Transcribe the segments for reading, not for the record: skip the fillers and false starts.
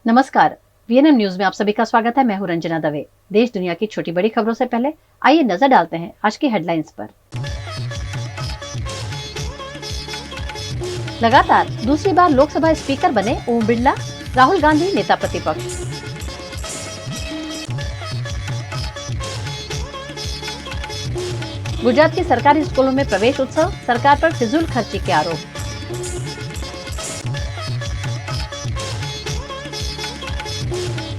नमस्कार। VNM news में आप सभी का स्वागत है। मैं हूं रंजना दवे। देश दुनिया की छोटी बड़ी खबरों से पहले आइए नजर डालते हैं आज की हेडलाइंस पर। लगातार दूसरी बार लोकसभा स्पीकर बने ओम बिरला, राहुल गांधी नेता प्रतिपक्ष। गुजरात के सरकारी स्कूलों में प्रवेश उत्सव, सरकार पर फिजूल खर्ची के आरोप।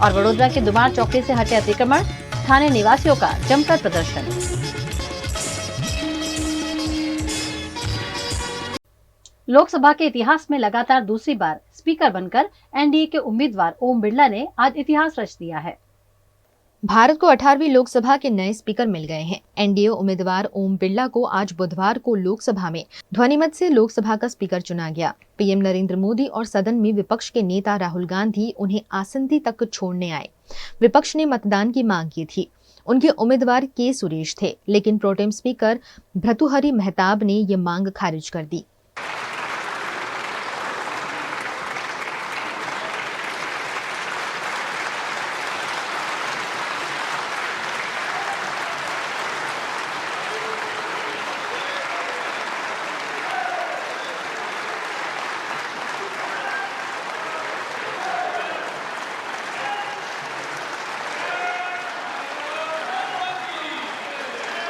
और वडोदरा के दुमार चौकी से हटे अतिक्रमण, स्थानीय निवासियों का जमकर प्रदर्शन। लोकसभा के इतिहास में लगातार दूसरी बार स्पीकर बनकर एनडीए के उम्मीदवार ओम बिरला ने आज इतिहास रच दिया है। भारत को 18वीं लोकसभा के नए स्पीकर मिल गए हैं। एनडीए उम्मीदवार ओम बिरला को आज बुधवार को लोकसभा में ध्वनिमत से लोकसभा का स्पीकर चुना गया। पीएम नरेंद्र मोदी और सदन में विपक्ष के नेता राहुल गांधी उन्हें आसंदी तक छोड़ने आए। विपक्ष ने मतदान की मांग की थी। उनके उम्मीदवार के सुरेश थे, लेकिन प्रोटेम स्पीकर भर्तृहरि मेहताब ने ये मांग खारिज कर दी।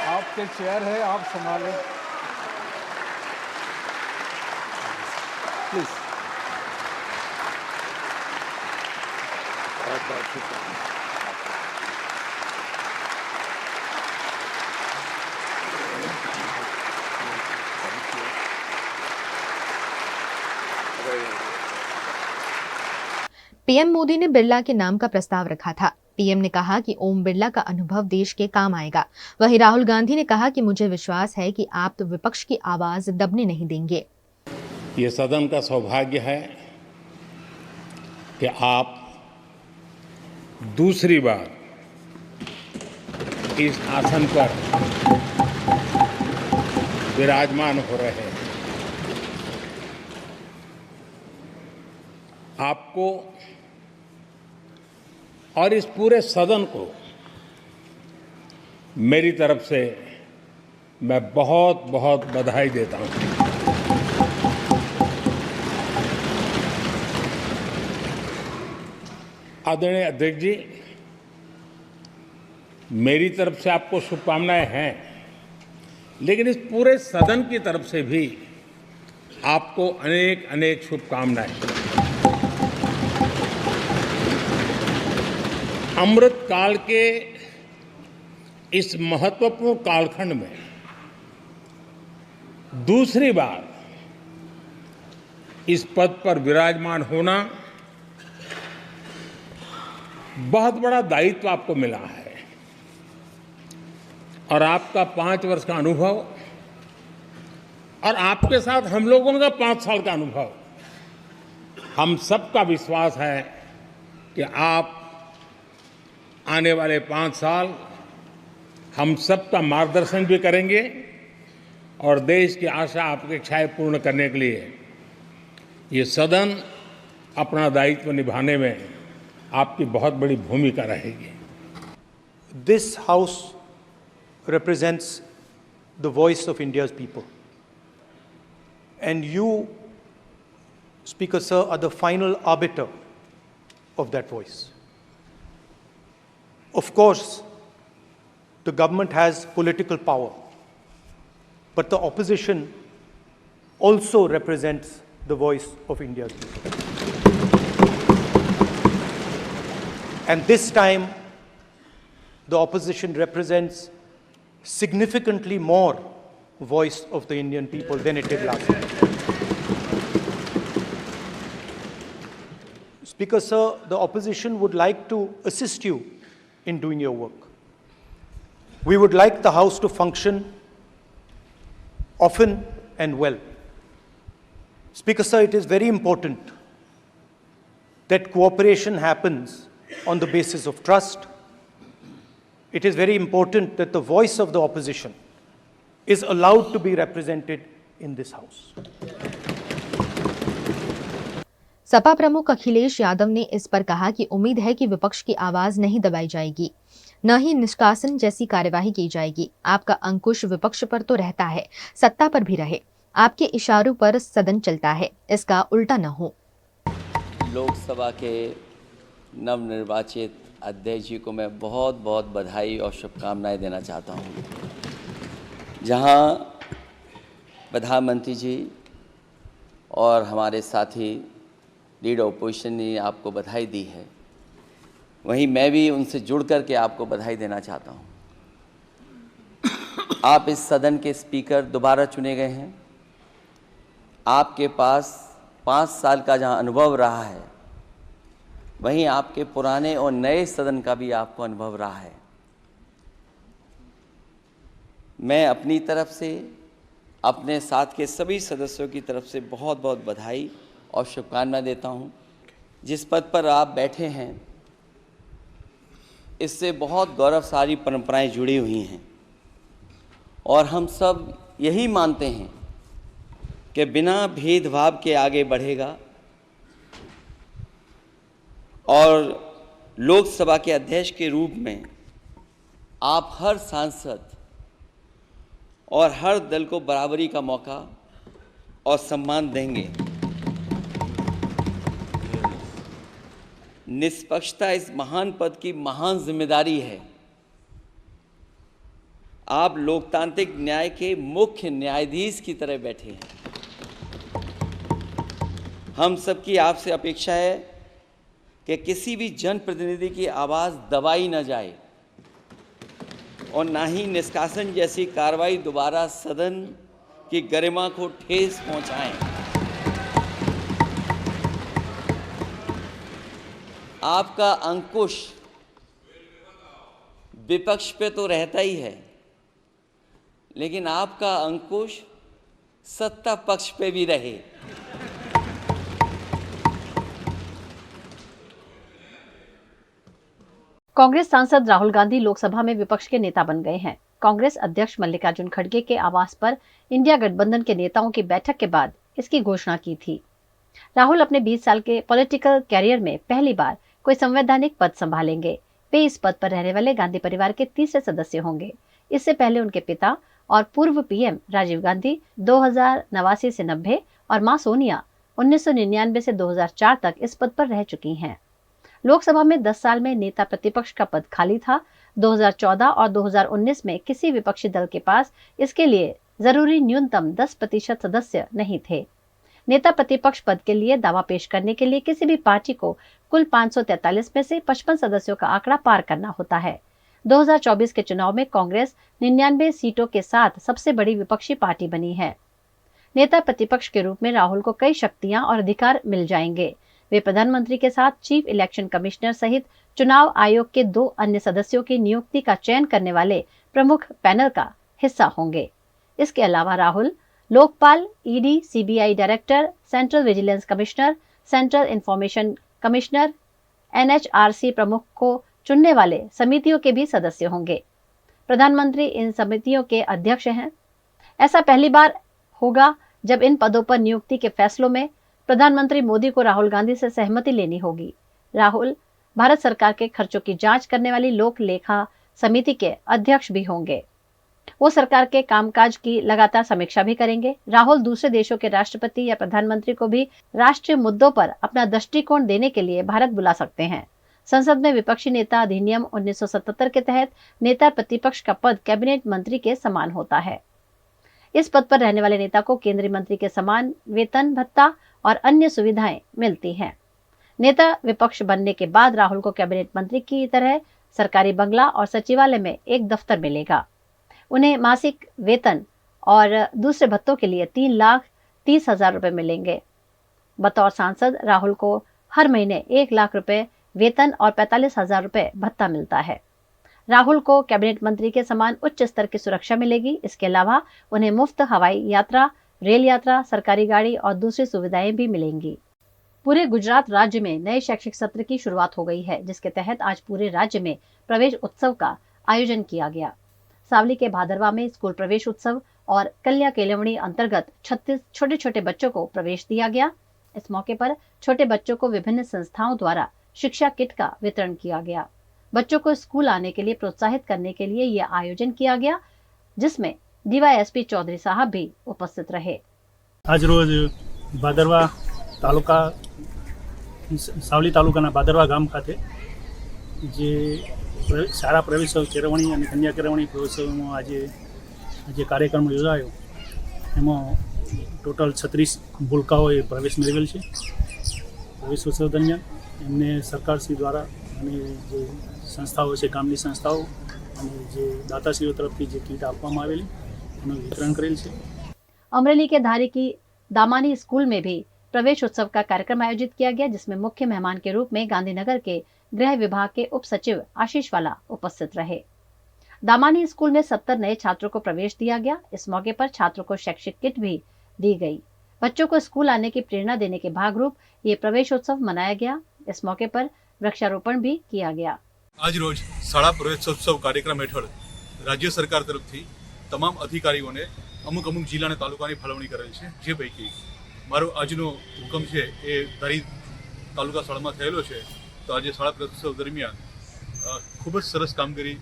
आपके चेयर है, आप संभालें प्लीज। पीएम मोदी ने बिरला के नाम का प्रस्ताव रखा था। पीएम ने कहा कि ओम बिरला का अनुभव देश के काम आएगा। वहीं राहुल गांधी ने कहा कि मुझे विश्वास है कि आप तो विपक्ष की आवाज दबने नहीं देंगे। ये सदन का सौभाग्य है कि आप दूसरी बार इस आसन पर विराजमान हो रहे हैं। आपको और इस पूरे सदन को मेरी तरफ से मैं बहुत बहुत बधाई देता हूं। आदरणीय अध्यक्ष जी, मेरी तरफ से आपको शुभकामनाएं हैं, लेकिन इस पूरे सदन की तरफ से भी आपको अनेक अनेक शुभकामनाएं। अमृत काल के इस महत्वपूर्ण कालखंड में दूसरी बार इस पद पर विराजमान होना बहुत बड़ा दायित्व आपको मिला है। और आपका 5 वर्ष का अनुभव और आपके साथ हम लोगों का 5 साल का अनुभव, हम सबका विश्वास है कि आप आने वाले 5 साल हम सबका मार्गदर्शन भी करेंगे और देश की आशा अपेक्षाएं पूर्ण करने के लिए ये सदन अपना दायित्व निभाने में आपकी बहुत बड़ी भूमिका रहेगी। This house represents the voice of India's people, and you, Speaker Sir, are the final arbiter of that voice. Of course, the government has political power, but the opposition also represents the voice of India's people. And this time, the opposition represents significantly more voice of the Indian people than it did last time. Speaker Sir, the opposition would like to assist you in doing your work. We would like the House to function often and well. Speaker Sir, it is very important that cooperation happens on the basis of trust. It is very important that the voice of the opposition is allowed to be represented in this House. Sapa प्रमुख अखिलेश यादव ने इस पर कहा कि उम्मीद है कि विपक्ष की आवाज नहीं दबाई जाएगी, न ही निष्कासन जैसी कार्यवाही की जाएगी। आपका अंकुश विपक्ष पर तो रहता है, सत्ता पर भी रहे। आपके इशारों पर सदन चलता है, इसका उल्टा न हो। लोकसभा के नवनिर्वाचित अध्यक्ष जी को मैं बहुत बहुत बधाई और शुभकामनाएं देना चाहता हूं। जहां प्रधानमंत्री जी और हमारे साथी लीडर ओपोजिशन ने आपको बधाई दी है, वहीं मैं भी उनसे जुड़ कर के आपको बधाई देना चाहता हूं। आप इस सदन के स्पीकर दोबारा चुने गए हैं। आपके पास 5 साल का जहां अनुभव रहा है, वहीं आपके पुराने और नए सदन का भी आपको अनुभव रहा है। मैं अपनी तरफ से, अपने साथ के सभी सदस्यों की तरफ से बहुत बहुत बधाई और शुभकामनाएं देता हूं। जिस पद पर आप बैठे हैं, इससे बहुत गौरवशाली परंपराएं जुड़ी हुई हैं और हम सब यही मानते हैं कि बिना भेदभाव के आगे बढ़ेगा और लोकसभा के अध्यक्ष के रूप में आप हर सांसद और हर दल को बराबरी का मौका और सम्मान देंगे। निष्पक्षता इस महान पद की महान जिम्मेदारी है। आप लोकतांत्रिक न्याय के मुख्य न्यायाधीश की तरह बैठे हैं। हम सबकी आपसे अपेक्षा है कि किसी भी जनप्रतिनिधि की आवाज़ दबाई न जाए और ना ही निष्कासन जैसी कार्रवाई दोबारा सदन की गरिमा को ठेस पहुंचाएं। आपका अंकुश विपक्ष पे तो रहता ही है, लेकिन आपका अंकुश सत्ता पक्ष पे भी रहे। कांग्रेस सांसद राहुल गांधी लोकसभा में विपक्ष के नेता बन गए हैं। कांग्रेस अध्यक्ष मल्लिकार्जुन खड़गे के आवास पर इंडिया गठबंधन के नेताओं की बैठक के बाद इसकी घोषणा की थी। राहुल अपने 20 साल के पॉलिटिकल कैरियर में पहली बार कोई संवैधानिक पद संभालेंगे। वे इस पद पर रहने वाले गांधी परिवार के तीसरे सदस्य होंगे। इससे पहले उनके पिता और पूर्व पीएम राजीव गांधी 2089 से 90 और मां सोनिया 1999 से 2004 तक इस पद पर रह चुकी हैं। लोकसभा में 10 साल में नेता प्रतिपक्ष का पद खाली था। 2014 और 2019 में किसी विपक्षी दल के पास इसके लिए जरूरी न्यूनतम 10% सदस्य नहीं थे। नेता प्रतिपक्ष पद के लिए दावा पेश करने के लिए किसी भी पार्टी को कुल 543 में से 55 सदस्यों का आंकड़ा पार करना होता है। 2024 के चुनाव में कांग्रेस 99 सीटों के साथ सबसे बड़ी विपक्षी पार्टी बनी है। नेता प्रतिपक्ष के रूप में राहुल को कई शक्तियां और अधिकार मिल जाएंगे। वे प्रधानमंत्री के साथ चीफ इलेक्शन कमिश्नर सहित चुनाव आयोग के 2 अन्य सदस्यों की नियुक्ति का चयन करने वाले प्रमुख पैनल का हिस्सा होंगे। इसके अलावा Rahul Lokpal, ED, CBI director, central vigilance commissioner, central information commissioner, NHRC प्रमुख को चुनने वाले समितियों के भी सदस्य होंगे। प्रधानमंत्री इन समितियों के अध्यक्ष हैं। ऐसा पहली बार होगा जब इन पदों पर नियुक्ति के फैसलों में प्रधानमंत्री मोदी को राहुल गांधी से सहमति लेनी होगी। राहुल भारत सरकार के खर्चों की जांच करने वाली लोक लेखा समिति के अध्यक्ष भी होंगे। वो सरकार के कामकाज की लगातार समीक्षा भी करेंगे। राहुल दूसरे देशों के राष्ट्रपति या प्रधानमंत्री को भी राष्ट्रीय मुद्दों पर अपना दृष्टिकोण देने के लिए भारत बुला सकते हैं। संसद में विपक्षी नेता अधिनियम 1977 के तहत नेता प्रतिपक्ष का पद कैबिनेट मंत्री के समान होता है। इस पद पर रहने वाले नेता को केंद्रीय मंत्री के समान वेतन भत्ता और अन्य सुविधाएं मिलती हैं। नेता विपक्ष बनने के बाद राहुल को कैबिनेट मंत्री की तरह सरकारी बंगला और सचिवालय में एक दफ्तर मिलेगा। उन्हें मासिक वेतन और दूसरे भत्तों के लिए 3,30,000 रुपए मिलेंगे। बतौर सांसद राहुल को हर महीने 1 लाख रुपए वेतन और 45,000 रुपए भत्ता मिलता है। राहुल को कैबिनेट मंत्री के समान उच्च स्तर की सुरक्षा मिलेगी। इसके अलावा उन्हें मुफ्त हवाई यात्रा, रेल यात्रा, सरकारी गाड़ी और दूसरी सुविधाएं भी मिलेंगी। पूरे गुजरात राज्य में नए शैक्षिक सत्र की शुरुआत हो गई है, जिसके तहत आज पूरे राज्य में प्रवेश उत्सव का आयोजन किया गया। सावली के भादरवा में स्कूल प्रवेश उत्सव और कल्या केलवणी अंतर्गत 36 छोटे छोटे बच्चों को प्रवेश दिया गया। इस मौके पर छोटे बच्चों को विभिन्न संस्थाओं द्वारा शिक्षा किट का वितरण किया गया। बच्चों को स्कूल आने के लिए प्रोत्साहित करने के लिए यह आयोजन किया गया, जिसमें डीवाईएसपी चौधरी साहब भी उपस्थित रहे। आज रोज भादरवा तालुका सावली तालुकाना भादरवा गाम खाते जे शाळा प्रवेशोत्सव केळवणी અને કન્યા કેળવણી પ્રવેશોત્સવમાં આજે કાર્યક્રમ યોજાયો એમાં ટોટલ 36 ભૂલકાઓએ પ્રવેશ મેળવેલ છે। પ્રવેશોત્સવ દરમિયાન એમને સરકારશ્રી દ્વારા અને જે સંસ્થાઓ છે ગામની સંસ્થાઓ અને જે દાતાશ્રીઓ તરફથી જે કીટ આપવામાં આવેલી એનું વિતરણ કરેલ છે। अमरेली के धारी की दामानी स्कूल में भी प्रवेश उत्सव का कार्यक्रम आयोजित किया गया, जिसमें मुख्य मेहमान के रूप में गांधीनगर के गृह विभाग के उप सचिव आशीष वाला उपस्थित रहे। दामानी स्कूल में 70 नए छात्रों को प्रवेश दिया गया। इस मौके पर छात्रों को शैक्षिक किट भी दी गई। बच्चों को स्कूल आने की प्रेरणा देने के भागरूप ये प्रवेशोत्सव मनाया गया। इस मौके पर वृक्षारोपण भी किया गया। आज रोज शाळा प्रवेशोत्सव कार्यक्रम हेठळ राज्य सरकार तरफथी તમામ અધિકારીઓને અમુક જિલ્લા અને તાલુકાની ફાળવણી કરેલ છે, જે પૈકી મારો આજનો હુકમ છે એ ધારી તાલુકા શાળામાં થયેલો છે। તો આજે શાળા પ્રવેશોત્સવ દરમિયાન ખૂબ જ સરસ કામગીરી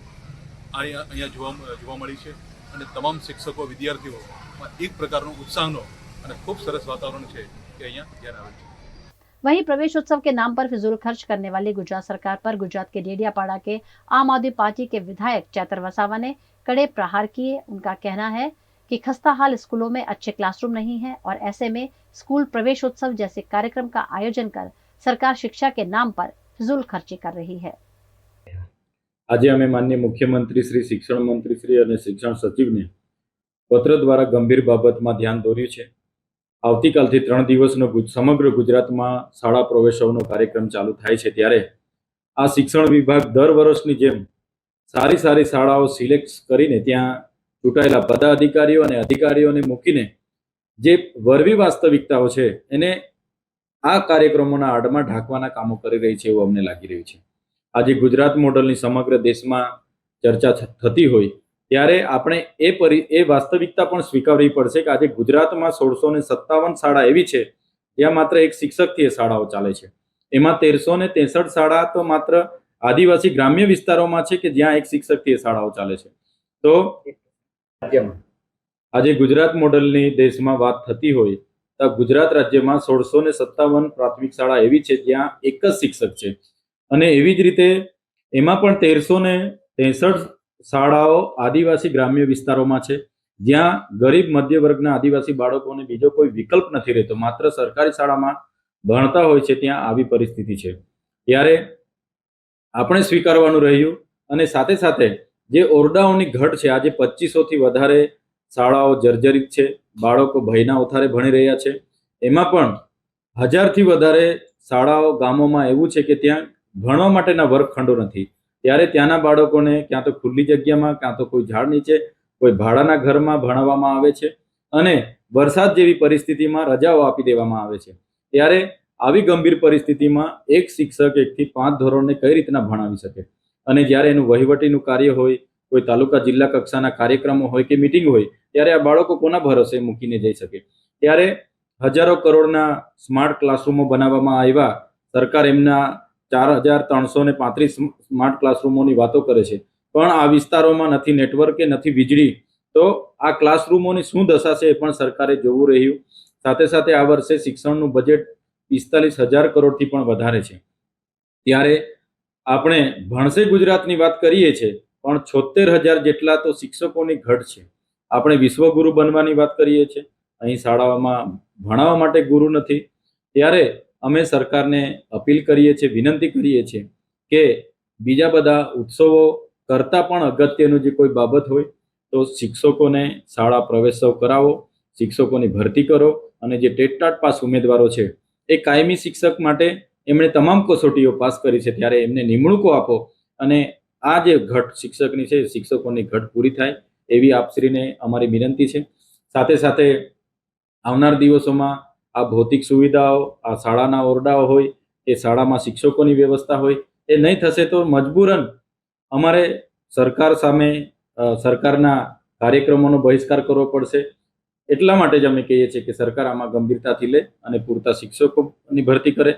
અહીંયા જોવા મળી છે અને તમામ શિક્ષકો વિદ્યાર્થીઓમાં એક પ્રકારનો ઉત્સાહનો અને ખૂબ સરસ વાતાવરણ છે એ અહીંયા ધ્યાન આવે છે। वहीं प्रवेशोत्सव के नाम पर फिजूल खर्च करने वाली गुजरात सरकार पर गुजरात के डेडियापाड़ा के आम आदमी पार्टी के विधायक चैतर वसावा ने कड़े प्रहार किए। उनका कहना है कि खस्ता हाल स्कूलों में अच्छे क्लासरूम नहीं है और ऐसे में स्कूल प्रवेशोत्सव जैसे कार्यक्रम का आयोजन कर सरकार शिक्षा के नाम पर फिजूल खर्ची कर रही है। આજે અમે માનनीय મુખ્યમંત્રી શ્રી, શિક્ષણ મંત્રી શ્રી અને શિક્ષણ સચિવને પત્ર દ્વારા ગંભીર બાબતમાં ध्यान દોર્યું છે। આવતીકાલથી 3 દિવસનો સમગ્ર ગુજરાતમાં શાળા પ્રવેશોત્સવનો કાર્યક્રમ ચાલુ થાય છે, ત્યારે આ શિક્ષણ વિભાગ દર વર્ષની જેમ સારી શાળાઓ સિલેક્ટ કરીને ત્યાં ચૂંટાયેલા પદાધિકારીઓ અને અધિકારીઓને મૂકીને જે વરવી વાસ્તવિકતાઓ છે એને આ કાર્યક્રમોના આડમાં ઢાંકવાના કામો કરી રહી છે એવું અમને લાગી રહ્યું છે। આજે ગુજરાત મોડલની સમગ્ર દેશમાં ચર્ચા થતી હોય ત્યારે આપણે એ વાસ્તવિકતા પણ સ્વીકારવી પડશે કે આજે ગુજરાતમાં 1657 શાળા એવી છે જ્યાં માત્ર એક શિક્ષકથી એ શાળાઓ ચાલે છે। એમાં 1363 શાળા તો માત્ર આદિવાસી ગ્રામ્ય વિસ્તારોમાં છે કે જ્યાં એક શિક્ષકથી એ શાળાઓ ચાલે છે। તો આજે ગુજરાત મોડલની દેશમાં વાત થતી હોય તો ગુજરાત રાજ્યમાં 1657 પ્રાથમિક શાળા એવી છે જ્યાં એક જ શિક્ષક છે અને એવી જ રીતે એમાં પણ 1363 શાળાઓ આદિવાસી ગ્રામ્ય વિસ્તારોમાં છે જ્યાં ગરીબ મધ્ય વર્ગના આદિવાસી બાળકોને બીજો કોઈ વિકલ્પ નથી રહેતો, માત્ર સરકારી શાળામાં ભણતા હોય છે, ત્યાં આવી પરિસ્થિતિ છે। ત્યારે આપણે સ્વીકારવાનું રહ્યું અને સાથે સાથે જે ઓરડાઓની ઘટ છે, આજે 2500 થી વધારે શાળાઓ જર્જરિત છે, બાળકો ભયના ઓથારે ભણી રહ્યા છે। એમાં પણ 1000 થી વધારે શાળાઓ ગામોમાં એવું છે કે ત્યાં ભણવા માટેના વર્ગખંડો નથી, ત્યારે ત્યાંના બાળકોને ક્યાં તો ખુલ્લી જગ્યામાં, ક્યાં તો કોઈ ઝાડ નીચે, કોઈ ભાડાના ઘરમાં ભણાવવામાં આવે છે અને વરસાદ જેવી પરિસ્થિતિમાં રજાઓ આપી દેવામાં આવે છે। ત્યારે આવી ગંભીર પરિસ્થિતિમાં એક શિક્ષક 1 થી 5 ધોરણને કઈ રીતના ભણાવી શકે અને જ્યારે એનું વહીવટીનું કાર્ય હોય, કોઈ તાલુકા જિલ્લા કક્ષાના કાર્યક્રમો હોય કે મીટિંગ હોય, ત્યારે આ બાળકો કોના ભરોસે મૂકીને જઈ શકે? ત્યારે હજારો કરોડના સ્માર્ટ ક્લાસરૂમો બનાવવામાં આવ્યા, સરકાર એમના 4335 સ્માર્ટ ક્લાસરૂમોની વાતો કરે છે, પણ આ વિસ્તારોમાં નથી નેટવર્ક કે નથી વીજળી, તો આ ક્લાસરૂમોની શું દશા છે એ પણ સરકારે જોવું રહ્યું। સાથે સાથે આ વર્ષે શિક્ષણનું બજેટ 45,000 કરોડથી પણ વધારે છે। ત્યારે આપણે ભણશે ગુજરાતની વાત કરીએ છીએ પણ 76,000 જેટલા તો શિક્ષકોની ઘટ છે। આપણે વિશ્વગુરુ બનવાની વાત કરીએ છીએ, અહીં શાળાઓમાં ભણાવવા માટે ગુરુ નથી। ત્યારે અમે સરકારને અપીલ કરીએ છીએ, વિનંતી કરીએ છીએ કે બીજા બધા ઉત્સવો કરતાં પણ અગત્યનું જે કોઈ બાબત હોય તો શિક્ષકોને શાળા પ્રવેશોત્સવ કરાવો, શિક્ષકોની ભરતી કરો અને જે ટેટ-ટાટ પાસ ઉમેદવારો છે એ કાયમી શિક્ષક માટે એમણે તમામ કસોટીઓ પાસ કરી છે, ત્યારે એમને નિમણૂકો આપો અને આ જે ઘટ શિક્ષકની છે, શિક્ષકોની ઘટ પૂરી થાય એવી આપશ્રીને અમારી વિનંતી છે। સાથે સાથે આવનાર દિવસોમાં આ ભૌતિક સુવિધાઓ, આ શાળાના ઓરડાઓ હોય, એ શાળામાં શિક્ષકોની વ્યવસ્થા હોય, એ નહીં થશે તો મજબૂરન અમારે સરકાર સામે સરકારના કાર્યક્રમોનો બહિષ્કાર કરવો પડશે। એટલા માટે જ અમે કહીએ છીએ કે સરકાર આમાં ગંભીરતાથી લે અને પૂરતા શિક્ષકોની ભરતી કરે,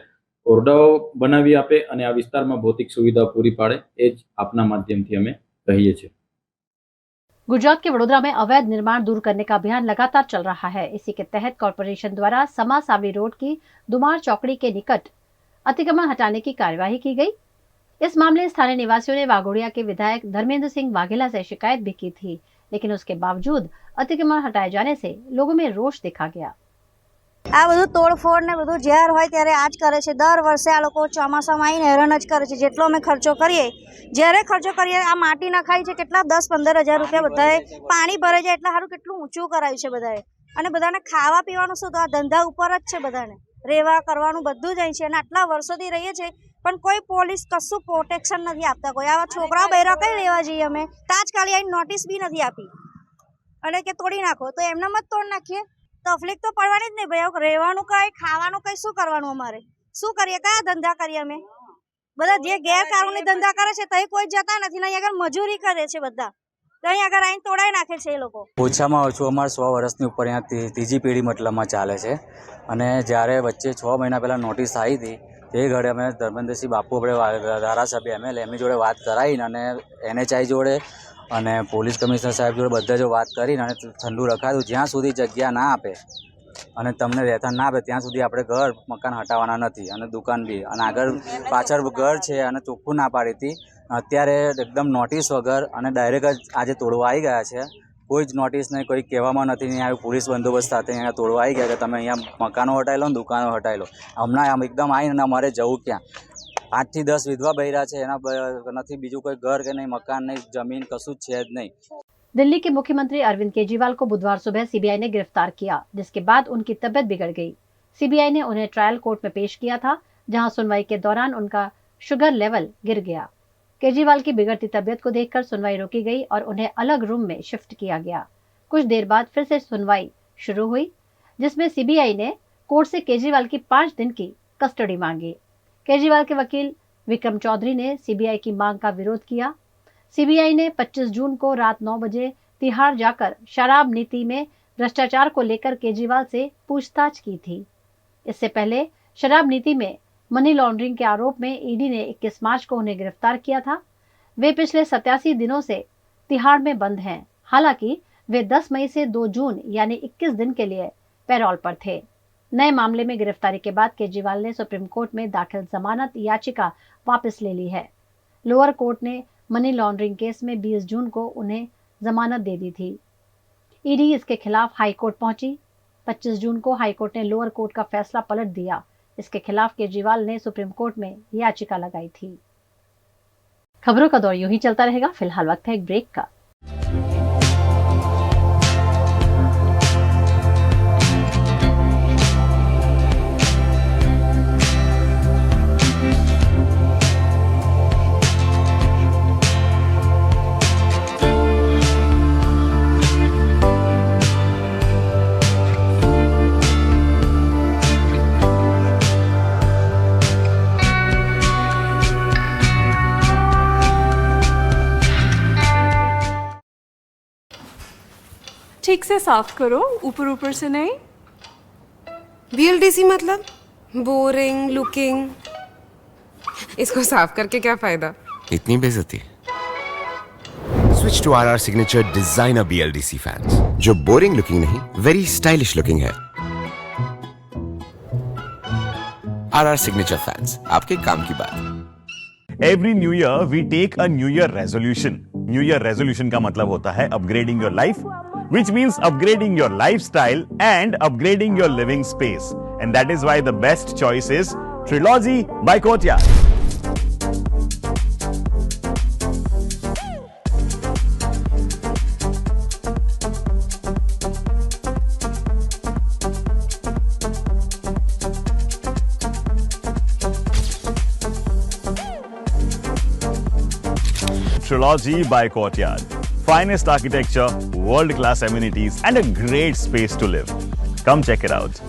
ઓરડાઓ બનાવી આપે અને આ વિસ્તારમાં ભૌતિક સુવિધાઓ પૂરી પાડે, એ જ આપના માધ્યમથી અમે કહીએ છીએ। गुजरात के वडोदरा में अवैध निर्माण दूर करने का अभियान लगातार चल रहा है। इसी के तहत कॉरपोरेशन द्वारा समा सावली रोड की दुमार चौकड़ी के निकट अतिक्रमण हटाने की कार्यवाही की गई। इस मामले में स्थानीय निवासियों ने वाघोड़िया के विधायक धर्मेंद्र सिंह वाघेला से शिकायत भी की थी, लेकिन उसके बावजूद अतिक्रमण हटाए जाने से लोगों में रोष देखा गया। આ બધું તોડફોડ ને બધું જ્યારે હોય ત્યારે આ જ કરે છે। દર વર્ષે આ લોકો ચોમાસામાં આવીને હેરાન જ કરે છે। જેટલો અમે ખર્ચો કરીએ, જ્યારે ખર્ચો કરીએ આ માટી નખાઈ છે, કેટલા 10-15 હજાર રૂપિયા બધાએ પાણી ભરે છે, એટલા સારું કેટલું ઊંચું કરાયું છે બધાએ। અને બધાને ખાવા પીવાનું શું, તો આ ધંધા ઉપર જ છે, બધાને રહેવા કરવાનું બધું જ અહીં છે। અને આટલા વર્ષોથી રહીએ છીએ પણ કોઈ પોલીસ કશું પ્રોટેક્શન નથી આપતા। કોઈ આવા છોકરા બૈરા કઈ લેવા જઈએ અમે, તાજકાલી આવીને નોટિસ બી નથી આપી અને કે તોડી નાખો, તો એમને જ તોડ નાખીએ। તકલીફ તો પડવાની જ નહીં ભાઈ। રહેવાનું કઈ, ખાવાનું કઈ, શું કરવાનું, અમારે શું કરીએ, કયા ધંધા કરીએ અમે? બધા જે ગેરકાનૂની ધંધા કરે છે તે કોઈ જતા નથી, અહીં આગળ મજૂરી કરે છે બધા, તો અહીં આગળ આવીને તોડાઈ નાખે છે એ લોકો। ઓછામાં ઓછું અમારે 100 વર્ષની ઉપર અહીંયા ત્રીજી પેઢી મતલબમાં ચાલે છે। અને જ્યારે વચ્ચે 6 મહિના પહેલાં નોટિસ આવી હતી તે ઘડે અમે ધર્મેન્દ્રસિંહ બાપુ આપણે ધારાસભ્ય MLA એમની જોડે વાત કરાવીને અને NHI જોડે અને પોલીસ કમિશનર સાહેબ જોડે બધા જો વાત કરીને અને ઠંડુ રખાયું, જ્યાં સુધી જગ્યા ના આપે અને તમને રહેતા ના આપે ત્યાં સુધી આપણે ઘર મકાન હટાવવાના નથી અને દુકાન બી। અને આગળ પાછળ ઘર છે અને ચોખ્ખું ના પાડી હતી, અત્યારે એકદમ નોટિસ વગર અને ડાયરેક્ટ જ આજે તોડવા આવી ગયા છે। કોઈ જ નોટિસ નહીં, કોઈ કહેવામાં નથી, નહીં આવ્યું, પોલીસ બંદોબસ્ત સાથે અહીંયા તોડવા આવી ગયા કે તમે અહીંયા મકાનો હટાવી લો ને દુકાનો હટાવી લો। હમણાં આમ એકદમ આવીને અમારે જવું ક્યાં? 8 થી 10 વિધવા બૈરા છે, એના નથી બીજું કોઈ घर के नहीं, मकान नहीं, जमीन कसूं है नहीं। दिल्ली के मुख्यमंत्री अरविंद केजरीवाल को बुधवार सुबह सीबीआई ने गिरफ्तार किया, जिसके बाद उनकी तबियत बिगड़ गई। सीबीआई ने उन्हें ट्रायल कोर्ट में पेश किया था, जहां सुनवाई के दौरान उनका शुगर लेवल गिर गया। केजरीवाल की बिगड़ती तबियत को देखकर सुनवाई रोकी गई और उन्हें अलग रूम में शिफ्ट किया गया। कुछ देर बाद फिर से सुनवाई शुरू हुई, जिसमें सीबीआई ने कोर्ट से केजरीवाल की 5 दिन की कस्टडी मांगी। केजरीवाल के वकील विक्रम चौधरी ने सीबीआई की मांग का विरोध किया। सीबीआई ने 25 जून को रात 9 बजे तिहाड़ जाकर शराब नीति में भ्रष्टाचार को लेकर केजरीवाल से पूछताछ की थी। इससे पहले शराब नीति में मनी लॉन्ड्रिंग के आरोप में ईडी ने 21 मार्च को उन्हें गिरफ्तार किया था। वे पिछले 87 दिनों से तिहाड़ में बंद हैं। हालांकि वे 10 मई से 2 जून यानी 21 दिन के लिए पैरोल पर थे। नए मामले में गिरफ्तारी के बाद केजरीवाल ने सुप्रीम कोर्ट में दाखिल जमानत याचिका वापस ले ली है। लोअर कोर्ट ने मनी लॉन्ड्रिंग केस में 20 जून को उन्हें जमानत दे दी थी। ईडी इसके खिलाफ हाई कोर्ट पहुंची। 25 जून को हाई कोर्ट ने लोअर कोर्ट का फैसला पलट दिया। इसके खिलाफ केजरीवाल ने सुप्रीम कोर्ट में याचिका लगाई थी। खबरों का दौर यूं ही चलता रहेगा। फिलहाल वक्त है एक ब्रेक का। ठीक से साफ करो, ऊपर ऊपर से नहीं। BLDC मतलब बोरिंग लुकिंग, इसको साफ करके क्या फायदा? इतनी बेइज्जती। Switch to RR signature designer BLDC fans, जो बोरिंग लुकिंग नहीं, वेरी स्टाइलिश लुकिंग है। RR सिग्नेचर फैंस, आपके काम की बात। Every new year we take a new year resolution. New year resolution का मतलब होता है upgrading your life, which means upgrading your lifestyle and upgrading your living space. And that is why the best choice is Trilogy by Courtyard. Trilogy by Courtyard. Finest architecture, world-class amenities, and a great space to live. Come check it out.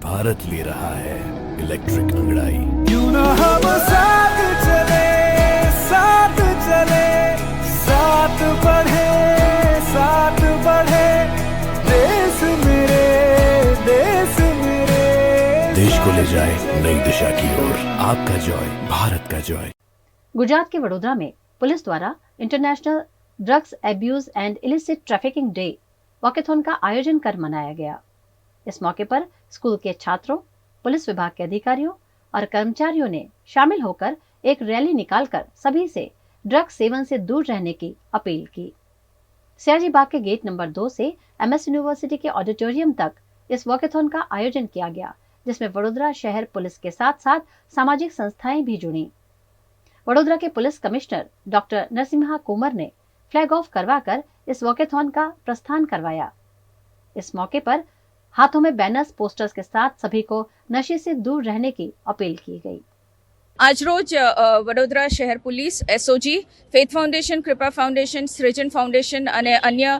Bharat ले रहा है electric अंगड़ाई। क्यों ना हम साथ चले, साथ चले, साथ बढ़े, साथ बढ़े, देश मेरे, देश मेरे। देश को ले जाए नई दिशा की ओर। आपका जॉय, भारत का जॉय। गुजरात के वडोदरा में पुलिस द्वारा international drugs abuse and illicit trafficking day walkathon का आयोजन कर मनाया गया। इस मौके पर स्कूल के छात्रों, पुलिस विभाग के अधिकारियों और कर्मचारियों ने शामिल होकर एक रैली निकालकर सभी से ड्रग्स सेवन से दूर रहने की अपील की। सयाजी बाग के गेट नंबर 2 से MS यूनिवर्सिटी के ऑडिटोरियम तक इस वॉकेथॉन का आयोजन किया गया, जिसमें वडोदरा शहर पुलिस के साथ साथ सामाजिक संस्थाएं भी जुड़ी। वडोदरा के police commissioner doctor Narasimha Kumar ने फ्लैग ऑफ करवाकर इस वॉकेथॉन का प्रस्थान करवाया। इस मौके पर हाथों में बैनर्स, पोस्टर्स के साथ सभी को नशे से दूर रहने की अपील की गई। આજરોજ વડોદરા શહેર પોલીસ, SOG, ફેથ ફાઉન્ડેશન, કૃપા ફાઉન્ડેશન, સૃજન ફાઉન્ડેશન અને અન્ય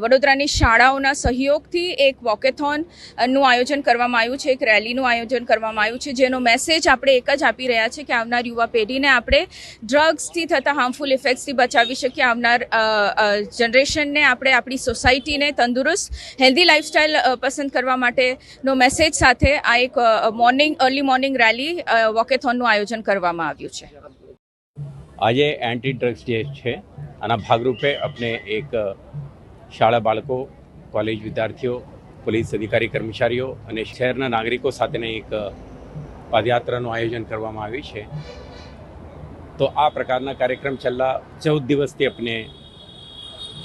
વડોદરાની શાળાઓના સહયોગથી એક વોકેથોનનું આયોજન કરવામાં આવ્યું છે, એક રેલીનું આયોજન કરવામાં આવ્યું છે, જેનો મેસેજ આપણે એક જ આપી રહ્યા છે કે આવનાર યુવા પેઢીને આપણે ડ્રગ્સથી થતા હાર્મફુલ ઇફેક્ટ્સથી બચાવી શકીએ, આવનાર જનરેશનને આપણે આપણી સોસાયટીને તંદુરસ્ત હેલ્ધી લાઇફસ્ટાઇલ પસંદ કરવા માટેનો મેસેજ સાથે આ એક અર્લી મોર્નિંગ રેલી વોકેથોન આયોજન કરવામાં આવ્યું છે। આજે એન્ટી ડ્રગ્સ ડે છે। આના ભાગરૂપે આપણે એક શાળા બાળકો, કોલેજ વિદ્યાર્થીઓ, પોલીસ અધિકારી કર્મચારીઓ અને શહેરના નાગરિકો સાથેના એક પદયાત્રાનું આયોજન કરવામાં આવ્યું છે। તો આ પ્રકારના કાર્યક્રમ છેલ્લા 14 દિવસથી આપણે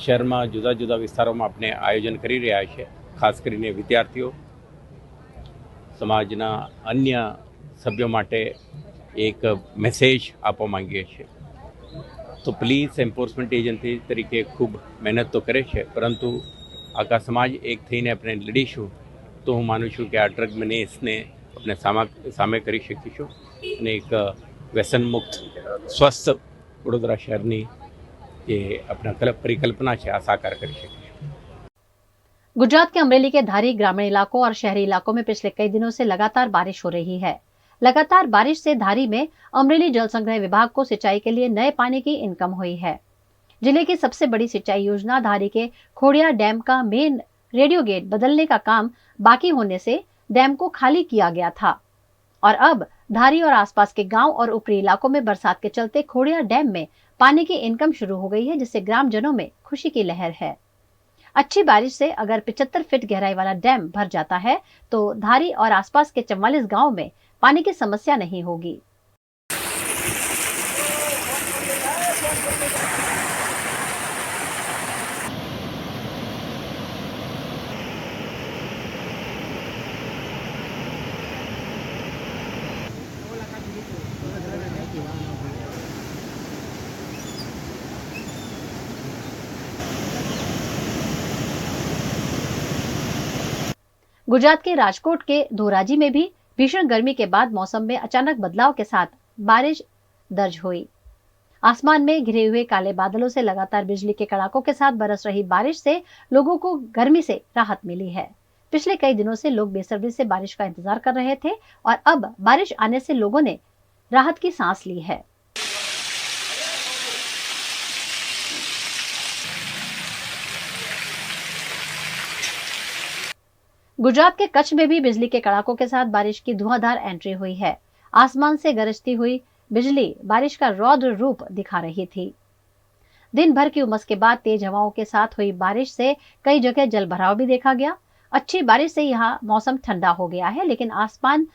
શહેરમાં જુદા જુદા વિસ્તારોમાં આપણે આયોજન કરી રહ્યા છે। ખાસ કરીને વિદ્યાર્થીઓ, સમાજના અન્ય સભ્યો માટે એક મેસેજ આપવા માંગીએ છીએ। તો પોલીસ એન્ફોર્સમેન્ટ એજન્સી તરીકે ખૂબ મહેનત તો કરે છે, પરંતુ આખા સમાજ એક થઈને આપણે લડીશું તો હું માનું છું કે આ ડ્રગ મેનેસને આપણે સામે કરી શકીશું અને એક વ્યસન મુક્ત સ્વસ્થ વડોદરા શહેરની જે આપણા પરિકલ્પના છે આ સાકાર કરી શકીશું। गुजरात के अमरेली के धारी ग्रामीण इलाकों और शहरी इलाकों में पिछले कई दिनों से लगातार बारिश हो रही है। लगातार बारिश से धारी में अमरेली जल संग्रह विभाग को सिंचाई के लिए नए पानी की इनकम हुई है। जिले की सबसे बड़ी सिंचाई योजना धारी के खोड़िया डैम का मेन रेडियो गेट बदलने का काम बाकी होने से डैम को खाली किया गया था और अब धारी और आसपास के गांव और ऊपरी इलाकों में बरसात के चलते खोड़िया डैम में पानी की इनकम शुरू हो गई है, जिससे ग्रामजनों में खुशी की लहर है। अच्छी बारिश से अगर 75 फीट गहराई वाला डैम भर जाता है तो धारी और आसपास के 44 गांव में पानी की समस्या नहीं होगी। गुजरात के राजकोट के धोराजी में भी भीषण गर्मी के बाद मौसम में अचानक बदलाव के साथ बारिश दर्ज हुई। आसमान में घिरे हुए काले बादलों से लगातार बिजली के कड़ाकों के साथ बरस रही बारिश से लोगों को गर्मी से राहत मिली है। पिछले कई दिनों से लोग बेसब्री से बारिश का इंतजार कर रहे थे और अब बारिश आने से लोगों ने राहत की सांस ली है। गुजरात के कच्छ में भी बिजली के कड़ाकों के साथ बारिश की धुआंधार एंट्री हुई है। आसमान से गरजती हुई बिजली बारिश का रौद्र रूप दिखा रही थी। दिन भर की उमस के बाद तेज हवाओं के साथ हुई बारिश से कई जगह जल भराव भी देखा गया। अच्छी बारिश से यहाँ मौसम ठंडा हो गया है, लेकिन आसमान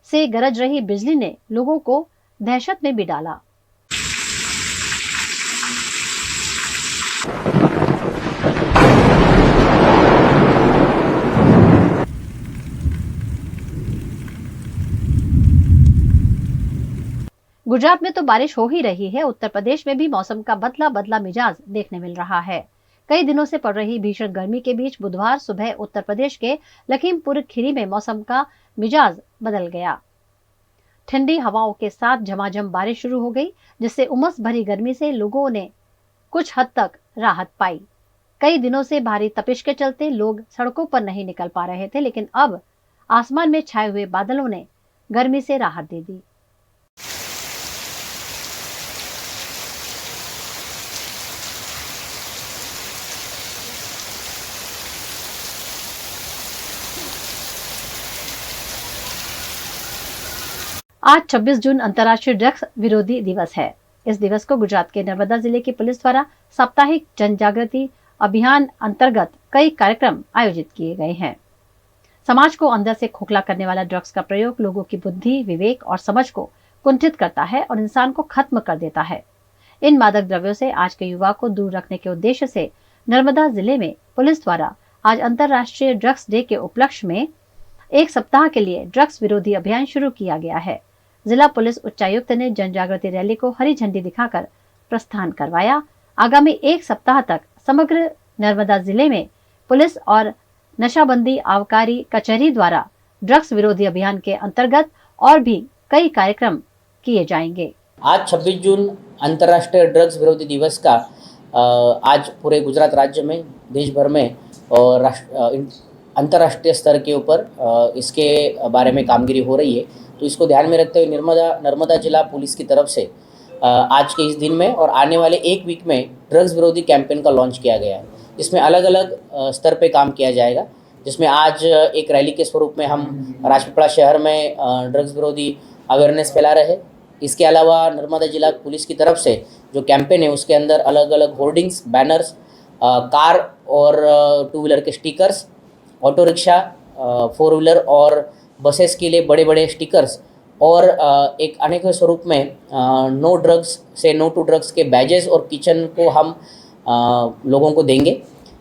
से गरज रही बिजली ने लोगों को दहशत में भी डाला। गुजरात में तो बारिश हो ही रही है, उत्तर प्रदेश में भी मौसम का बदला बदला मिजाज देखने मिल रहा है। कई दिनों से पड़ रही भीषण गर्मी के बीच बुधवार सुबह उत्तर प्रदेश के लखीमपुर खीरी में मौसम का मिजाज बदल गया। ठंडी हवाओं के साथ झमाझम बारिश शुरू हो गई, जिससे उमस भरी गर्मी से लोगों ने कुछ हद तक राहत पाई। कई दिनों से भारी तपिश के चलते लोग सड़कों पर नहीं निकल पा रहे थे, लेकिन अब आसमान में छाए हुए बादलों ने गर्मी से राहत दे दी। आज 26 जून अंतर्राष्ट्रीय ड्रग्स विरोधी दिवस है। इस दिवस को गुजरात के नर्मदा जिले की पुलिस द्वारा साप्ताहिक जन जागृति अभियान अंतर्गत कई कार्यक्रम आयोजित किए गए हैं। समाज को अंदर से खोखला करने वाला ड्रग्स का प्रयोग लोगों की बुद्धि, विवेक और समझ को कुंठित करता है और इंसान को खत्म कर देता है। इन मादक द्रव्यों से आज के युवा को दूर रखने के उद्देश्य से नर्मदा जिले में पुलिस द्वारा आज अंतर्राष्ट्रीय ड्रग्स डे के उपलक्ष्य में एक सप्ताह के लिए ड्रग्स विरोधी अभियान शुरू किया गया है। जिला पुलिस उच्चायुक्त ने जन जागृति रैली को हरी झंडी दिखाकर प्रस्थान करवाया। आगामी एक सप्ताह तक समग्र नर्मदा जिले में पुलिस और नशाबंदी आबकारी कचहरी द्वारा ड्रग्स विरोधी अभियान के अंतर्गत और भी कई कार्यक्रम किए जाएंगे। आज 26 जून अंतर्राष्ट्रीय ड्रग्स विरोधी दिवस का आज पूरे गुजरात राज्य में, देश भर में और अंतर्राष्ट्रीय स्तर के ऊपर इसके बारे में कामगिरी हो रही है। तो इसको ध्यान में रखते हुए नर्मदा जिला पुलिस की तरफ से आज के इस दिन में और आने वाले एक वीक में ड्रग्स विरोधी कैंपेन का लॉन्च किया गया है। इसमें अलग अलग स्तर पे काम किया जाएगा, जिसमें आज एक रैली के स्वरूप में हम राजपीपला शहर में ड्रग्स विरोधी अवेयरनेस फैला रहे हैं। इसके अलावा नर्मदा जिला पुलिस की तरफ से जो कैंपेन है उसके अंदर अलग अलग होर्डिंग्स, बैनर्स, कार और टू व्हीलर के stickers, auto rickshaw, four wheeler और बसेस के लिए बड़े बड़े स्टिकर्स और एक अनेक स्वरूप में नो ड्रग्स से नो टू ड्रग्स के बैजेस और किचन को हम लोगों को देंगे।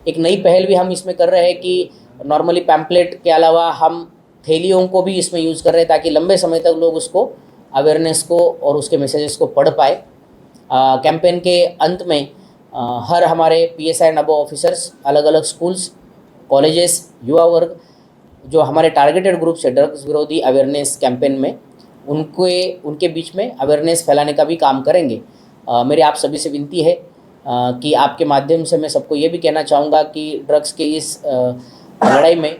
एक नई पहल भी हम इसमें कर रहे हैं कि नॉर्मली पैम्पलेट के अलावा हम थैलियों को भी इसमें यूज़ कर रहे हैं ताकि लंबे समय तक लोग उसको अवेयरनेस को और उसके मैसेजेस को पढ़ पाए। कैंपेन के अंत में हर हमारे PSI एंड अबव ऑफिसर्स, अलग अलग स्कूल्स, कॉलेजेस, युवा वर्ग जो हमारे टारगेटेड ग्रुप्स है ड्रग्स विरोधी अवेयरनेस कैंपेन में, उनके बीच में अवेयरनेस फैलाने का भी काम करेंगे। मेरी आप सभी से विनती है कि आपके माध्यम से मैं सबको ये भी कहना चाहूँगा कि ड्रग्स के इस लड़ाई में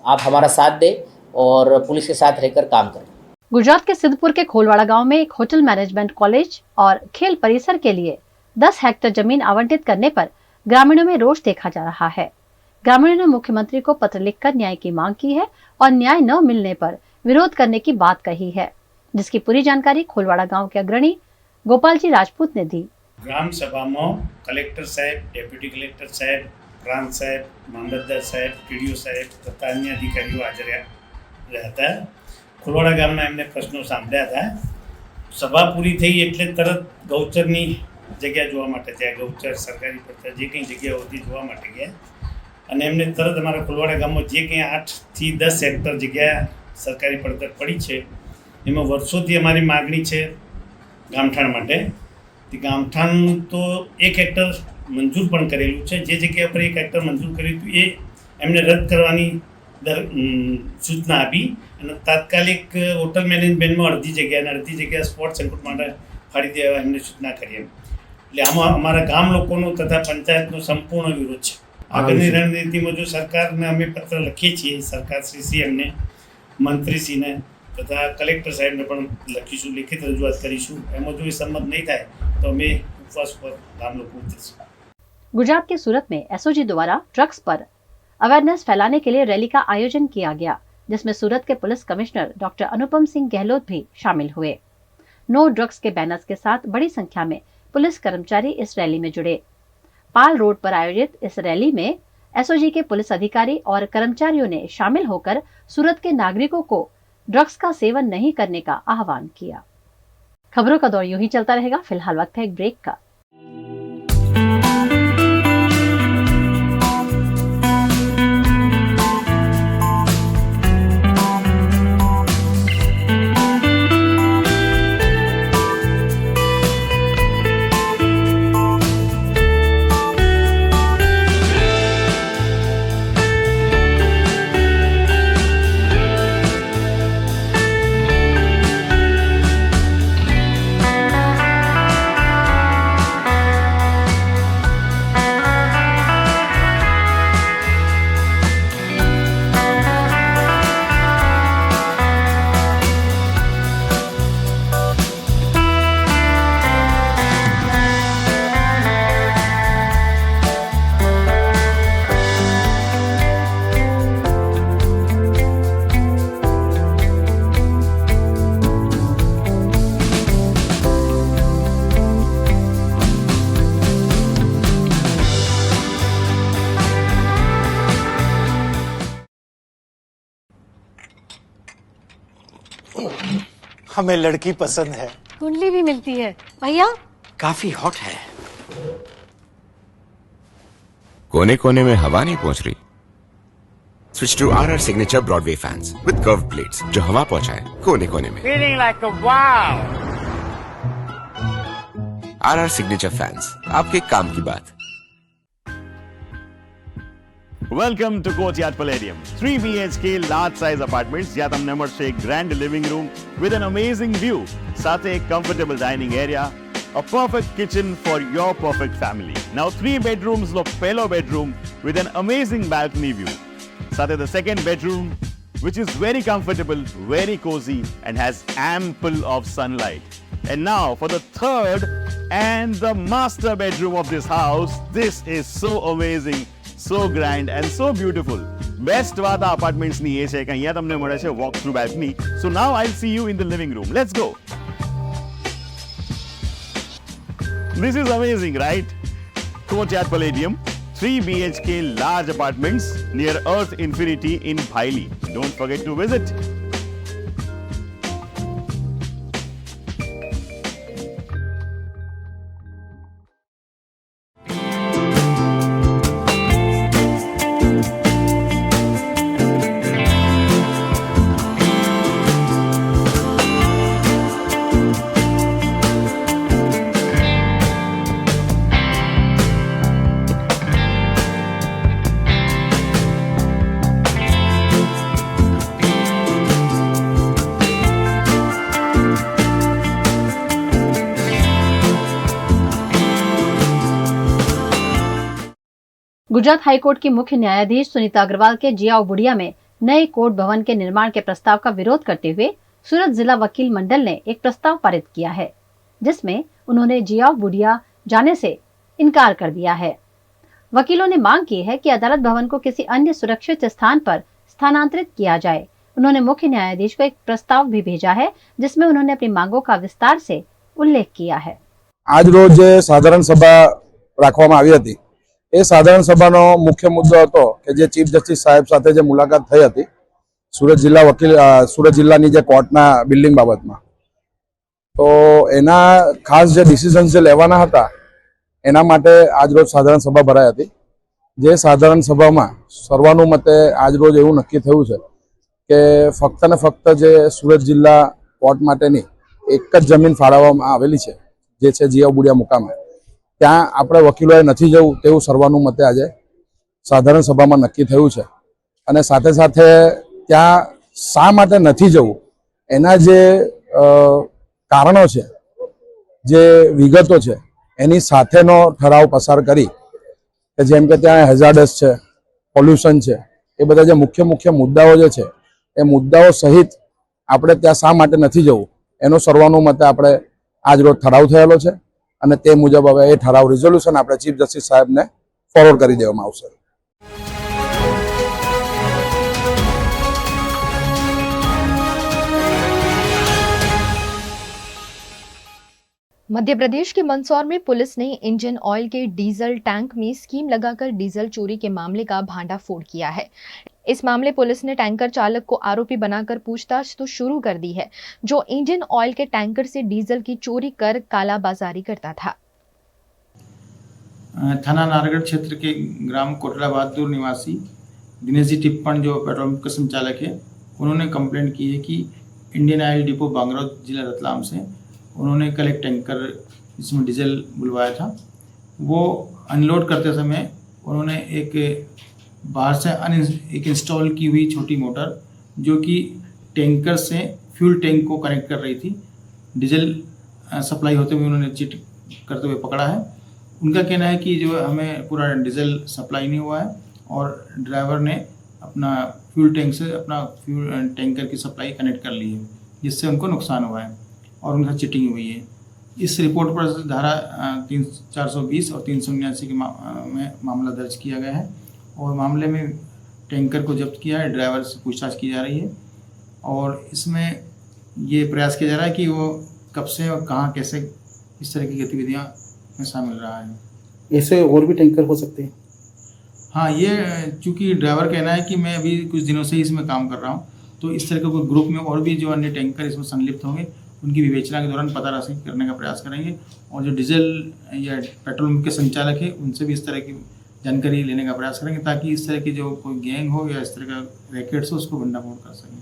आप हमारा साथ दें और पुलिस के साथ रहकर काम करें। गुजरात के सिद्धपुर के खोलवाड़ा गांव में एक होटल मैनेजमेंट कॉलेज और खेल परिसर के लिए 10 हेक्टेयर जमीन आवंटित करने पर ग्रामीणों में रोष देखा जा रहा है। ग्रामीणों ने मुख्यमंत्री को पत्र लिखकर न्याय की मांग की है और न्याय न मिलने पर विरोध करने की बात कही है, जिसकी पूरी जानकारी खोलवाड़ा गांव के अग्रणी गोपाल जी राजपूत ने दी। ग्राम सभा में कलेक्टर साहेब, डेप्यूटी कलेक्टर साहेब, प्रांत साहेब, मामलतदार साहेब, PDO साहेब तथा अन्य अधिकारीओ हाजर રહ્યા હતા। ખોલવાડા ગામના એમને પ્રશ્નો સાંભળ્યા હતા। સભા પૂરી થઈ એટલે તરત ગૌચરની જગ્યા જોવા માટે ત્યાં ગૌચર સરકારી પડતર જે કંઈ જગ્યા હોતી જોવા માટે ગયા અને એમને તરત અમારા ખોલવાડા ગામમાં જે કંઈ 8 થી 10 હેક્ટર જગ્યા સરકારી પડતર પડી છે એમાં વર્ષોથી અમારી માગણી છે ગામઠાણ માટે। તે ગામઠાણ તો 1 હેક્ટર મંજૂર પણ કરેલું છે, જે જગ્યા પર 1 હેક્ટર મંજૂર કર્યું હતું એ એમને રદ કરવાની सूचना आपी અને તાત્કાલિક હોટલ મેનેજમેન્ટમાં અડધી જગ્યા અને અડધી જગ્યા સ્પોર્ટ્સ સેન્ટર માટે ફાળી દેવા એમને સૂચના કરી। એટલે આમાં અમારા ગામ લોકોનો તથા પંચાયતનો સંપૂર્ણ વિરોધ છે। આગળની રણનીતિમાં જો સરકારને અમે પત્ર લખીએ છીએ, સરકારશ્રી CMને, મંત્રીશ્રીને તથા કલેક્ટર સાહેબને પણ લખીશું, લિખિત રજૂઆત કરીશું। એમાં જો એ સંમત નહીં થાય તો અમે ઉપવાસ પર ગામ લોકો ઉતરીશું। गुजरात के सूरत में SOG द्वारा ड्रग्स पर अवेयरनेस फैलाने के लिए रैली का आयोजन किया गया, जिसमें सूरत के police commissioner doctor Anupam Singh Gehlot भी शामिल हुए। नो ड्रग्स के बैनर्स के साथ बड़ी संख्या में पुलिस कर्मचारी इस रैली में जुड़े। पाल रोड पर आयोजित इस रैली में SOG के पुलिस अधिकारी और कर्मचारियों ने शामिल होकर सूरत के नागरिकों को ड्रग्स का सेवन नहीं करने का आह्वान किया। खबरों का दौर यूं ही चलता रहेगा। फिलहाल वक्त है एक ब्रेक का। हमें लड़की पसंद है। कुंडली भी मिलती है भैया। काफी हॉट है। कोने कोने में हवा नहीं पहुंच रही। Switch to RR signature Broadway fans with curve plates जो हवा पहुंचाए कोने कोने में। Feeling like a wow. RR signature fans, आपके काम की बात। Welcome to Courtyard Palladium. 3 BHK large size apartments જ્યાં તમને મળશે એક grand living room with an amazing view, સાથે એક comfortable dining area, a perfect kitchen for your perfect family. Now 3 bedrooms નો પહેલો bedroom with an amazing balcony view. સાથે the second bedroom which is very comfortable, very cozy and has ample of sunlight. And now for the third and the master bedroom of this house. This is so amazing, so grand and so beautiful. Best વાત આ apartments ની એ છે કે અહીંયા તમને મળે છે walk through balcony. So now I'll see you in the living room. Let's go. This is amazing, right? Courtyard Palladium, 3 BHK large apartments near Earth Infinity in Bhaili. Don't forget to visit. Gujarat high court की मुख्य न्यायाधीश सुनीता अग्रवाल के Xiao बुडिया में नए court भवन के निर्माण के प्रस्ताव का विरोध करते हुए सूरत जिला वकील मंडल ने एक प्रस्ताव पारित किया है, जिसमें उन्होंने जियाओ बुडिया जाने से इनकार कर दिया है। वकीलों ने मांग की है कि अदालत भवन को किसी अन्य सुरक्षित स्थान पर स्थानांतरित किया जाए। उन्होंने मुख्य न्यायाधीश को एक प्रस्ताव भी भेजा है, जिसमें उन्होंने अपनी मांगों का विस्तार से उल्लेख किया है। आज रोज साधारण सभा राखवामां आवी हती। એ સાધારણ સભાનો મુખ્ય મુદ્દો હતો કે જે ચીફ જસ્ટિસ સાહેબ સાથે જે મુલાકાત થઈ હતી સુરત જિલ્લાની જે કોર્ટના બિલ્ડિંગ બાબતમાં, તો એના ખાસ જે ડિસિઝન્સ જે લેવાના હતા એના માટે આજરોજ સાધારણ સભા ભરાઈ હતી। જે સાધારણ સભામાં સર્વાનુમતે આજરોજ એવું નક્કી થયું છે કે ફક્ત ને ફક્ત જે સુરત જિલ્લા કોર્ટ માટેની એક જ જમીન ફાળવવામાં આવેલી છે, જે છે જીયા બુડિયા મુકામે, ત્યાં આપણે વકીલોએ નથી જવું તેવું સર્વાનુમતે આજે સાધારણ સભામાં નક્કી થયું છે। અને સાથે સાથે ત્યાં શા માટે નથી જવું એના જે કારણો છે, જે વિગતો છે, એની સાથેનો ઠરાવ પસાર કરી કે જેમ કે ત્યાં હેઝાર્ડસ છે, પોલ્યુશન છે, એ બધા જે મુખ્ય મુખ્ય મુદ્દાઓ જે છે એ મુદ્દાઓ સહિત આપણે ત્યાં શા માટે નથી જવું એનો સર્વાનુમતે આપણે આજ રોજ ઠરાવ થયેલો છે અને તે મુજબ હવે એ ઠરાવ રિઝોલ્યુશન આપણે ચીફ જસ્ટિસ સાહેબને ફોરવર્ડ કરી દેવામાં આવશે। मध्य प्रदेश के मंदसौर में पुलिस ने इंजन ऑयल के डीजल टैंक में स्कीम लगाकर डीजल चोरी के मामले का भांडाफोड़ किया है। इस मामले पुलिस ने टैंकर चालक को आरोपी बनाकर पूछताछ तो शुरू कर दी है, जो इंजन ऑयल के टैंकर से डीजल की चोरी कर कालाबाजारी करता था। थाना नारगढ़ क्षेत्र के ग्राम कोटला बहादुर निवासी दिनेश जी टिप्पण, जो पेट्रोल पंप के संचालक है, उन्होंने कंप्लेंट की है कि इंडियन ऑयल डिपो बांगरौद जिला रतलाम से उन्होंने कल एक टैंकर जिसमें डीजल बुलवाया था, वो अनलोड करते समय उन्होंने एक बाहर से एक इंस्टॉल की हुई छोटी मोटर जो कि टैंकर से फ्यूल टैंक को कनेक्ट कर रही थी, डीजल सप्लाई होते हुए उन्होंने चीट करते हुए पकड़ा है। उनका कहना है कि जो हमें पूरा डीजल सप्लाई नहीं हुआ है और ड्राइवर ने अपना फ्यूल टैंक से अपना फ्यूल टैंकर की सप्लाई कनेक्ट कर ली है, जिससे उनको नुकसान हुआ है और उनका चीटिंग हुई है। इस रिपोर्ट पर धारा 420 और 379 के में मामला दर्ज किया गया है और मामले में टैंकर को जब्त किया है, ड्राइवर से पूछताछ की जा रही है और इसमें ये प्रयास किया जा रहा है कि वो कब से और कहाँ कैसे इस तरह की गतिविधियाँ में शामिल रहा है। ऐसे और भी टैंकर हो सकते हैं? हाँ, ये चूँकि ड्राइवर कहना है कि मैं अभी कुछ दिनों से ही इसमें काम कर रहा हूँ तो इस तरह के कोई ग्रुप में और भी जो अन्य टैंकर इसमें संलिप्त होंगे उनकी विवेचना के दौरान पता करने का प्रयास करेंगे, और जो डीजल या पेट्रोल पंप के संचालक है उनसे भी इस तरह की जानकारी लेने का प्रयास करेंगे, ताकि इस तरह की जो कोई गैंग हो या इस तरह का रैकेट्स हो उसको भंडाफोड़ कर सकें।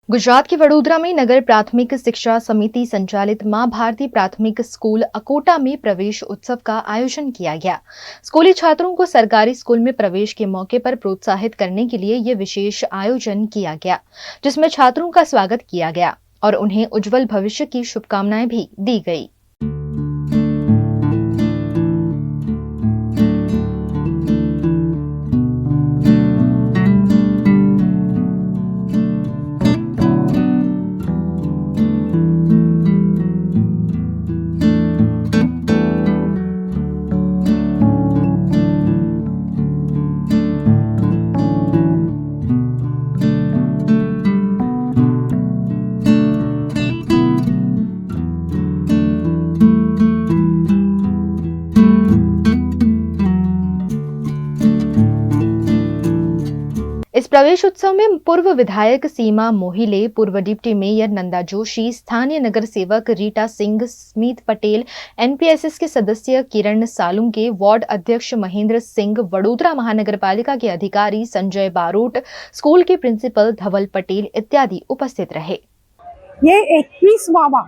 गुजरात के वडोदरा में नगर प्राथमिक शिक्षा समिति संचालित मां भारती प्राथमिक स्कूल अकोटा में प्रवेश उत्सव का आयोजन किया गया। स्कूली छात्रों को सरकारी स्कूल में प्रवेश के मौके पर प्रोत्साहित करने के लिए यह विशेष आयोजन किया गया, जिसमें छात्रों का स्वागत किया गया और उन्हें उज्जवल भविष्य की शुभकामनाएं भी दी गई। इस प्रवेश उत्सव में पूर्व विधायक सीमा मोहिले, पूर्व डिप्टी मेयर नंदा जोशी, स्थानीय नगर सेवक रीटा सिंह, स्मित पटेल, एनपीएसएस के सदस्य किरण सालुंके, वार्ड अध्यक्ष महेंद्र सिंह, वडोदरा महानगर पालिका के अधिकारी संजय बारोट, स्कूल के प्रिंसिपल धवल पटेल इत्यादि उपस्थित रहे। ये 21वां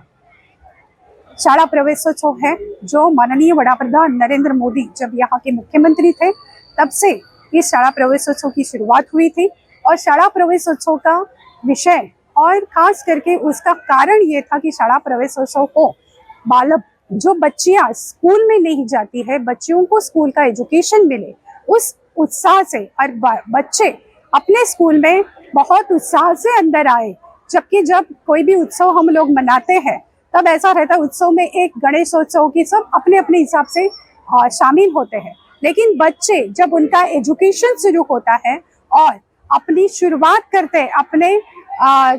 शाला प्रवेशोत्सव है जो माननीय वड़ा प्रधान नरेंद्र मोदी जब यहाँ के मुख्यमंत्री थे तब से इस शाला प्रवेशोत्सव की शुरुआत हुई थी। और शाला प्रवेशोत्सव का विषय और खास करके उसका कारण ये था कि शाला प्रवेशोत्सव को बालक जो बच्चियां स्कूल में नहीं जाती है, बच्चियों को स्कूल का एजुकेशन मिले, उस उत्साह से और बच्चे अपने स्कूल में बहुत उत्साह से अंदर आए। जबकि जब कोई भी उत्सव हम लोग मनाते हैं तब ऐसा रहता है उत्सव में एक गणेशोत्सव की सब अपने अपने हिसाब से शामिल होते हैं, लेकिन बच्चे जब उनका एजुकेशन शुरू होता है और अपनी शुरुआत करते हैं, अपने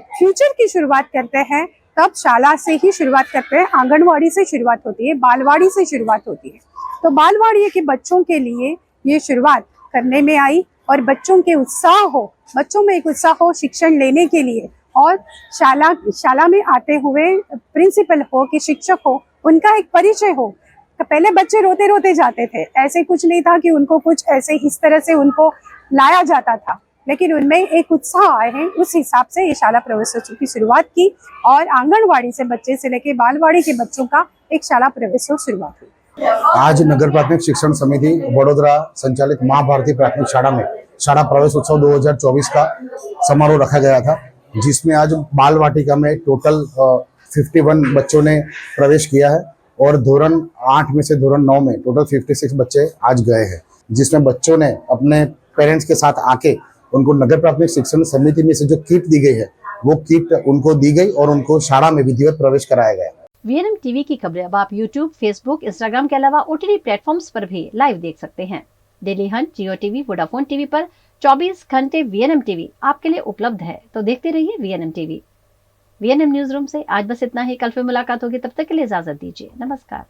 फ्यूचर की शुरुआत करते हैं, तब शाला से ही शुरुआत करते हैं, आंगनवाड़ी से शुरुआत होती है, बालवाड़ी से शुरुआत होती है। तो बालवाड़ी के बच्चों के लिए ये शुरुआत करने में आई और बच्चों के उत्साह हो, बच्चों में एक उत्साह हो शिक्षण लेने के लिए, और शाला में आते हुए प्रिंसिपल हो कि शिक्षक हो उनका एक परिचय हो। तो पहले बच्चे रोते रोते जाते थे, ऐसे कुछ नहीं था कि उनको कुछ ऐसे इस तरह से उनको लाया जाता था, लेकिन उनमें एक उत्साह आए हैं, उस हिसाब से ये शाला प्रवेशोत्सव की शुरुआत की और आंगनवाड़ी से बच्चे से लेके बालवाड़ी के बच्चों का एक शाला प्रवेशोत्सव शुरुआत हुई। आज नगर प्राथमिक शिक्षण समिति वडोदरा संचालित मां भारती प्राथमिक शाला में शाला प्रवेशोत्सव 2024 का समारोह रखा गया था, जिसमें आज बाल वाटिका में टोटल 51 बच्चों ने प्रवेश किया है और धोरण 8 में से धोरण 9 में टोटल 56 बच्चे आज गए हैं, जिसमें बच्चों ने अपने पेरेंट्स के साथ आके उनको नगर प्राथमिक शिक्षण समिति में से जो किट दी गई है वो किट उनको दी गई और उनको शाला में विधिवत प्रवेश कराया गया। वीएनएम टीवी की खबरें अब आप यूट्यूब, फेसबुक, इंस्टाग्राम के अलावा ओटीटी प्लेटफॉर्म्स पर भी लाइव देख सकते हैं। डेली हंट, जियो टीवी, वोडाफोन टीवी पर 24 घंटे वीएनएम टीवी आपके लिए उपलब्ध है, तो देखते रहिए VNM TV. VNM news room से आज बस इतना ही। कल फिर मुलाकात होगी, तब तक के लिए इजाजत दीजिए। नमस्कार।